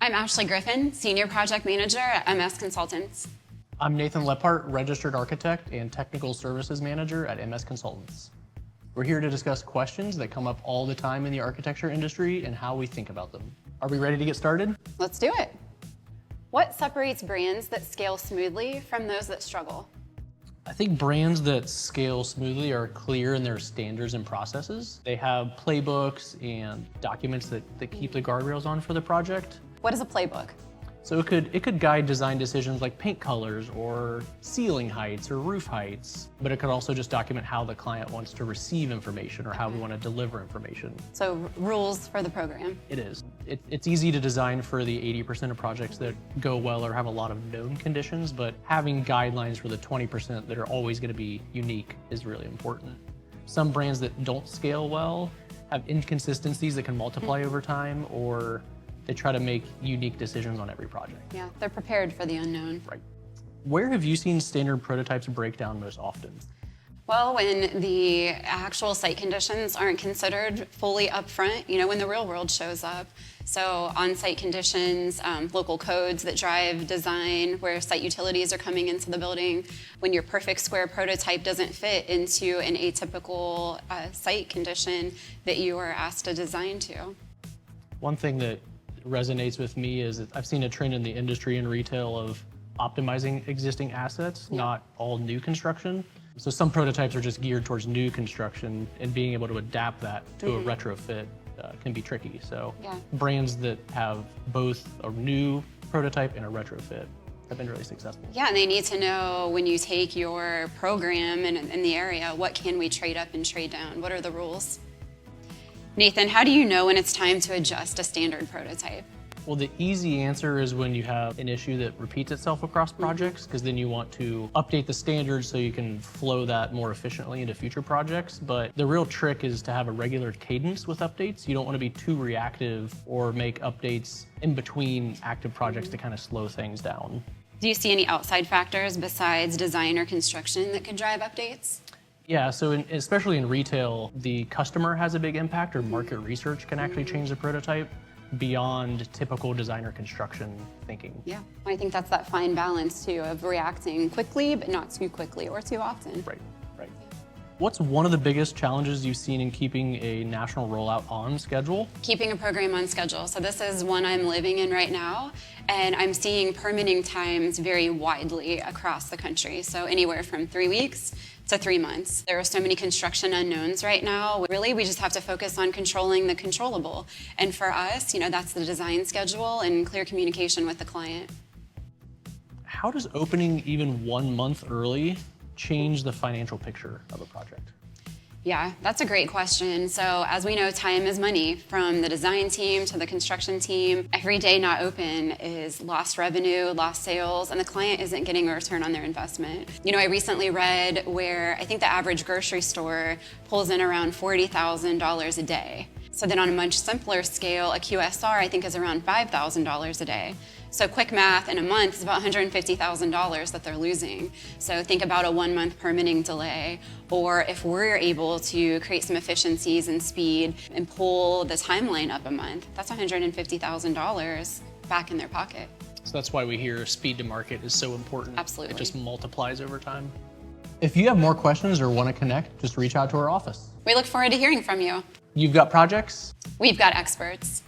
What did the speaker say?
I'm Ashley Griffin, Senior Project Manager at MS Consultants. I'm Nathan Lephart, Registered Architect and Technical Services Manager at MS Consultants. We're here to discuss questions that come up all the time in the architecture industry and how we think about them. Are we ready to get started? Let's do it. What separates brands that scale smoothly from those that struggle? I think brands that scale smoothly are clear in their standards and processes. They have playbooks and documents that keep the guardrails on for the project. What is a playbook? So it could guide design decisions like paint colors or ceiling heights or roof heights, but it could also just document how the client wants to receive information or how we want to deliver information. So rules for the program. It is. It's easy to design for the 80% of projects that go well or have a lot of known conditions, but having guidelines for the 20% that are always going to be unique is really important. Some brands that don't scale well have inconsistencies that can multiply over time, or they try to make unique decisions on every project. Yeah, they're prepared for the unknown. Right. Where have you seen standard prototypes break down most often? Well, when the actual site conditions aren't considered fully upfront, when the real world shows up. So on-site conditions, local codes that drive design, where site utilities are coming into the building, when your perfect square prototype doesn't fit into an atypical site condition that you are asked to design to. One thing that resonates with me is that I've seen a trend in the industry and retail of optimizing existing assets, not all new construction. So some prototypes are just geared towards new construction, and being able to adapt that to a retrofit can be tricky. So brands that have both a new prototype and a retrofit have been really successful. Yeah, and they need to know, when you take your program in the area, what can we trade up and trade down? What are the rules? Nathan, how do you know when it's time to adjust a standard prototype? Well, the easy answer is when you have an issue that repeats itself across projects, because then you want to update the standards so you can flow that more efficiently into future projects. But the real trick is to have a regular cadence with updates. You don't want to be too reactive or make updates in between active projects to kind of slow things down. Do you see any outside factors besides design or construction that could drive updates? Yeah, so especially in retail, the customer has a big impact, or market research can actually change the prototype beyond typical design or construction thinking. Yeah, I think that's that fine balance too, of reacting quickly, but not too quickly or too often. Right. What's one of the biggest challenges you've seen in keeping a national rollout on schedule? Keeping a program on schedule. So this is one I'm living in right now, and I'm seeing permitting times vary widely across the country. So anywhere from 3 weeks to 3 months. There are so many construction unknowns right now. Really, we just have to focus on controlling the controllable. And for us, that's the design schedule and clear communication with the client. How does opening even 1 month early change the financial picture of a project? Yeah, that's a great question. So as we know, time is money. From the design team to the construction team, every day not open is lost revenue, lost sales, and the client isn't getting a return on their investment. I recently read where I think the average grocery store pulls in around $40,000 a day. So then on a much simpler scale, a QSR I think is around $5,000 a day. So quick math, in a month, it's about $150,000 that they're losing. So think about a 1 month permitting delay, or if we're able to create some efficiencies and speed and pull the timeline up a month, that's $150,000 back in their pocket. So that's why we hear speed to market is so important. Absolutely. It just multiplies over time. If you have more questions or want to connect, just reach out to our office. We look forward to hearing from you. You've got projects? We've got experts.